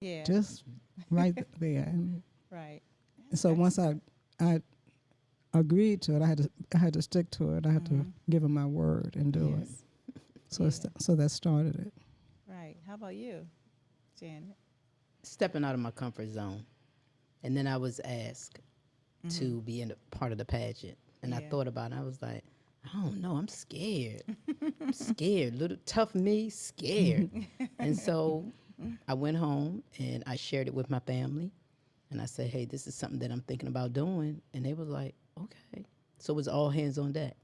Yeah. just right there. And Right. so once I agreed to it, I had to stick to it. I had to Mm-hmm. give him my word and do it. Yes. So Yeah. so that started it. Right. How about you, Janet? Stepping out of my comfort zone. And then I was asked Mm-hmm. to be in a part of the pageant. And I Yeah. thought about it. I was like, I don't know. I'm scared. I'm scared. Little tough me, scared. And so I went home and I shared it with my family. And I said, hey, this is something that I'm thinking about doing. And they was like, okay. So it was all hands on deck.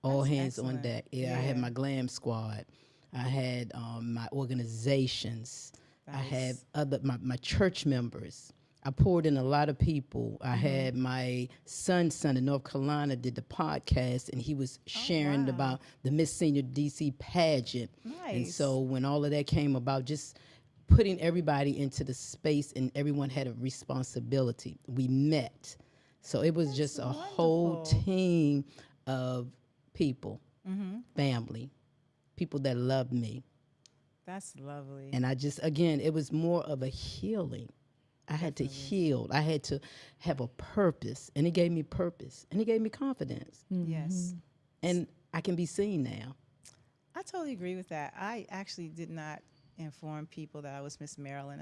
All That's hands on excellent. deck. Yeah, I had Yeah. my glam squad. I had my organizations. I had Nice. my church members. I poured in a lot of people. I Mm-hmm. had my son's son in North Carolina did the podcast, and he was Oh, sharing wow. about the Miss Senior DC pageant. And Nice. so when all of that came about, just putting everybody into the space and everyone had a responsibility. We met. So it was That's just a whole wonderful. team of people, Mm-hmm. family, people that loved me. That's lovely. And I just, again, it was more of a healing. I had to Definitely. heal. I had to have a purpose. And it gave me purpose. And it gave me confidence. Yes. And I can be seen now. I totally agree with that. I actually did not inform people that I was Miss Maryland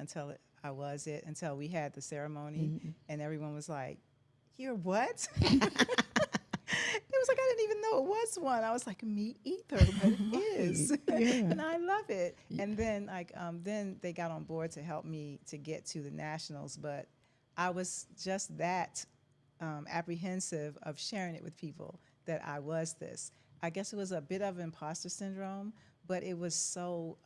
I was it, until we had the ceremony, and everyone was like, "You're what?" It was like I didn't even know it was one. I was like, "Me either," but it is, Yeah. and I love it. And then then they got on board to help me to get to the nationals, but I was just that apprehensive of sharing it with people that I was this. I guess it was a bit of imposter syndrome, but it was so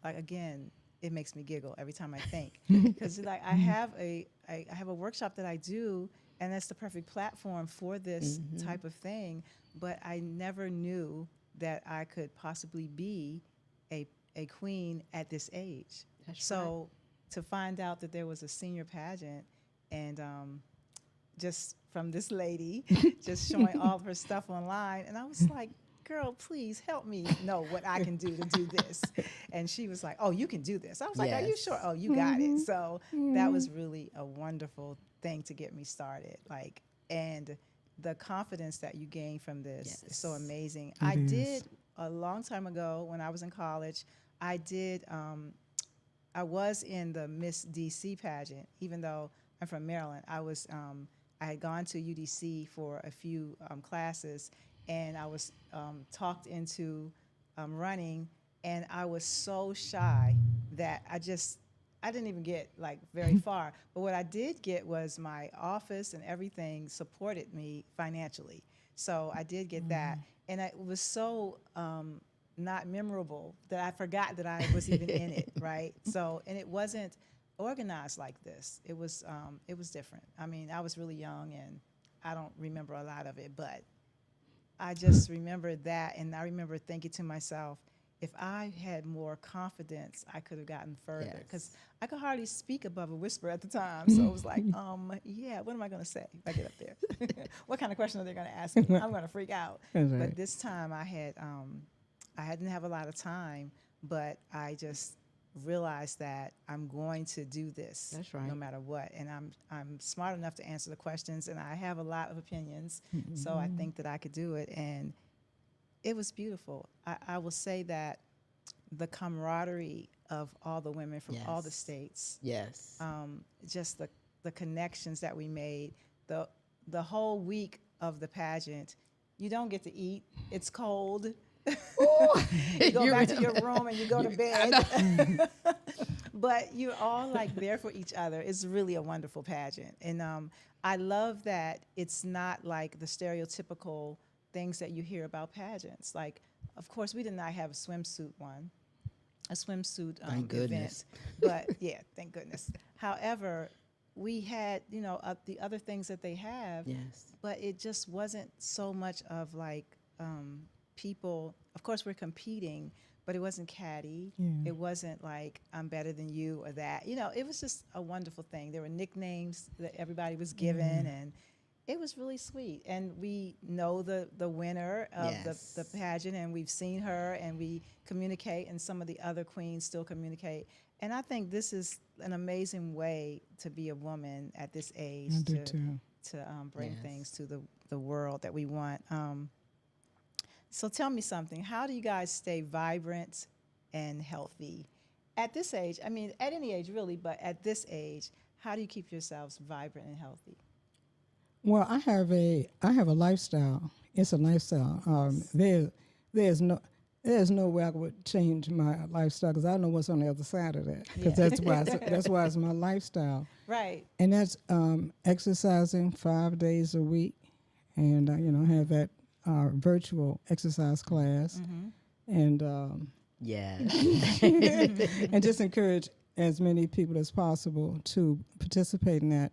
like again, it makes me giggle every time I think because like I have a workshop that I do, and that's the perfect platform for this type of thing. But I never knew that I could possibly be a queen at this age. That's right. So to find out that there was a senior pageant and just from this lady just showing all of her stuff online. And I was like, girl, please help me know what I can do to do this. And she was like, oh, you can do this. I was like, are you sure? Yes. Oh, you got it. So that was really a wonderful thing to get me started. Like, and the confidence that you gain from this is so Yes. amazing. It I is. did a long time ago when I was in college, I did I was in the Miss DC pageant, even though I'm from Maryland. I had gone to UDC for a few classes, and I was talked into running, and I was so shy that I didn't even get like very far. But what I did get was my office and everything supported me financially. So I did get that, and it was so not memorable that I forgot that I was even in it, right? So, and it wasn't organized like this. It was different. I mean, I was really young and I don't remember a lot of it, but I just remember that, and I remember thinking to myself, if I had more confidence, I could have gotten further because Yes. I could hardly speak above a whisper at the time. So it was like, yeah, what am I going to say if I get up there? What kind of question are they going to ask me? I'm going to freak out. That's But right. this time I didn't have a lot of time, but I just realized that I'm going to do this That's no right. matter what, and I'm smart enough to answer the questions, and I have a lot of opinions, so I think that I could do it, and it was beautiful. I will say that the camaraderie of all the women from all the Yes. states, Yes. just the connections that we made, the the whole week of the pageant, you don't get to eat. It's cold. You go You back to your remember? room and you go to I know. bed. But you're all like there for each other. It's really a wonderful pageant. And I love that it's not like the stereotypical things that you hear about pageants. Like, of course, we did not have a swimsuit Thank event. goodness. But yeah, thank goodness. However, we had, the other things that they have, Yes. but it just wasn't so much of like people. Of course, we're competing, but it wasn't catty. Yeah. It wasn't like I'm better than you or that. It was just a wonderful thing. There were nicknames that everybody was given, and it was really sweet. And we know the winner of the Yes. pageant, and we've seen her, and we communicate, and some of the other queens still communicate. And I think this is an amazing way to be a woman at this age I do too. to bring Yes. things to the world that we want. So tell me something. How do you guys stay vibrant and healthy at this age? I mean, at any age really, but at this age, how do you keep yourselves vibrant and healthy? Well, I have a lifestyle. It's a lifestyle. There's no there's no way I would change my lifestyle because I know what's on the other side of that. Because Yeah. that's why it's my lifestyle, Right. and that's exercising 5 days a week, and have that virtual exercise class, and Yeah. and just encourage as many people as possible to participate in that.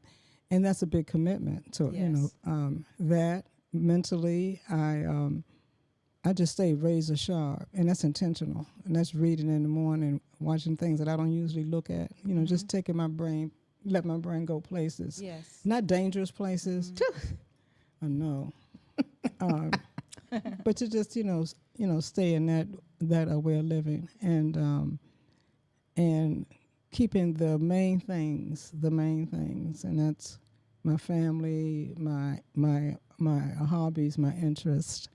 And that's a big commitment. So, Yes. that mentally, I just stay razor sharp, and that's intentional. And that's reading in the morning, watching things that I don't usually look at, just taking let my brain go places. Yes. Not dangerous places. I know. um, but to just, stay in that way of living, and keeping the main things, and that's my family, my hobbies, my interests,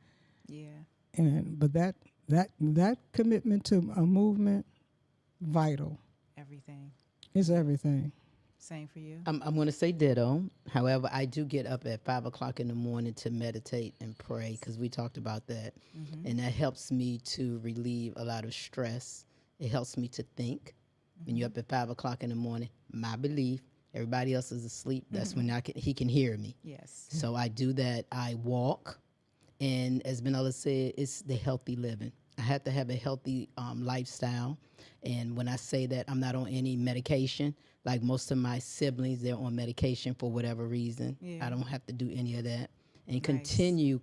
Yeah. but that commitment to a movement, vital, Everything. is everything. Same for you. I'm going to say ditto. However, I do get up at 5 o'clock in the morning to meditate and pray because we talked about that. And that helps me to relieve a lot of stress. It helps me to think. When you're up at 5 o'clock in the morning, my belief, everybody else is asleep. That's when he can hear me. Yes. So I do that. I walk. And as Benella said, it's the healthy living. I have to have a healthy lifestyle. And when I say that, I'm not on any medication. Like most of my siblings, they're on medication for whatever reason. Yeah. I don't have to do any of that. And Nice. continue.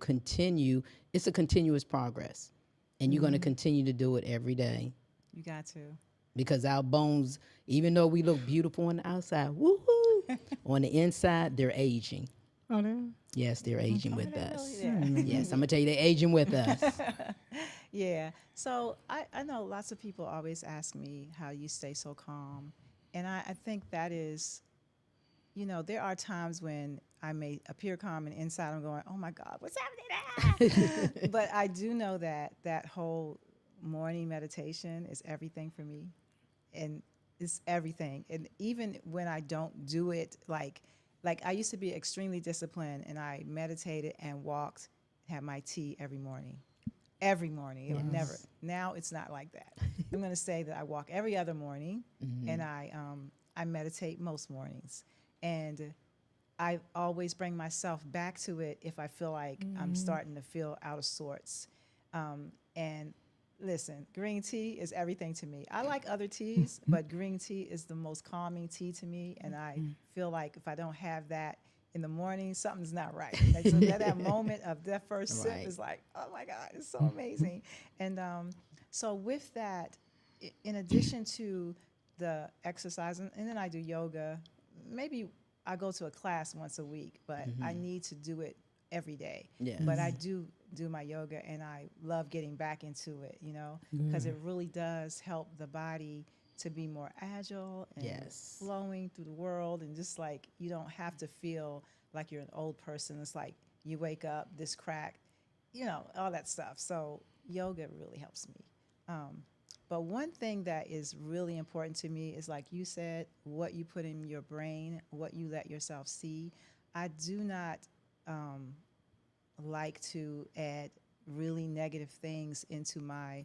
It's a continuous progress. And you're going to continue to do it every day. You got to. Because our bones, even though we look beautiful on the outside, woohoo, on the inside, they're aging. Oh, there. Yes, they're aging with they're us. really there. Yes, I'm going to tell you, they're aging with us. Yeah. So I know lots of people always ask me how you stay so calm. And I think that is, there are times when I may appear calm and inside I'm going, oh my God, what's happening? But I do know that whole morning meditation is everything for me. And it's everything. And even when I don't do it, like I used to be extremely disciplined and I meditated and walked, had my tea every morning. Every morning. It would never. Now it's not like that. I'm going to say that I walk every other morning and I meditate most mornings. And I always bring myself back to it if I feel like I'm starting to feel out of sorts. And listen, green tea is everything to me. I like other teas, but green tea is the most calming tea to me. And I feel like if I don't have that in the morning, something's not right. Like, so that moment of that first sip Right. is like, oh my God, it's so amazing. And so with that, in addition to the exercise, and then I do yoga, maybe I go to a class once a week, but I need to do it every day. Yes. But I do my yoga and I love getting back into it, because it really does help the body to be more agile and Yes. flowing through the world, and just like you don't have to feel like you're an old person. It's like you wake up this crack, all that stuff. So yoga really helps me. But one thing that is really important to me is, like you said, what you put in your brain, what you let yourself see. I do not like to add really negative things into my,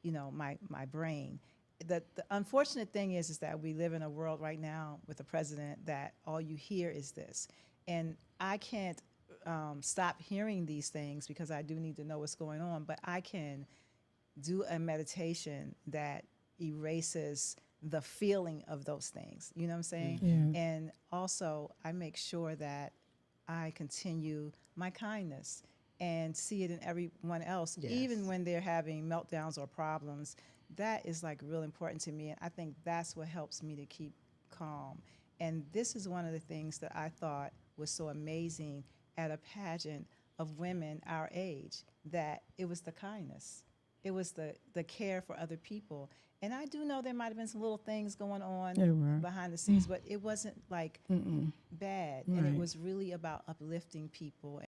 my brain. The unfortunate thing is that we live in a world right now with a president that all you hear is this. And I can't stop hearing these things because I do need to know what's going on, but I can do a meditation that erases the feeling of those things. You know what I'm saying? Yeah. And also, I make sure that I continue my kindness and see it in everyone else, Yes. even when they're having meltdowns or problems. That is like real important to me. And I think that's what helps me to keep calm. And this is one of the things that I thought was so amazing at a pageant of women our age, that it was the kindness. it was the care for other people. And I do know there might have been some little things going on There were. behind the scenes, but it wasn't like bad. And it Right. was really about uplifting people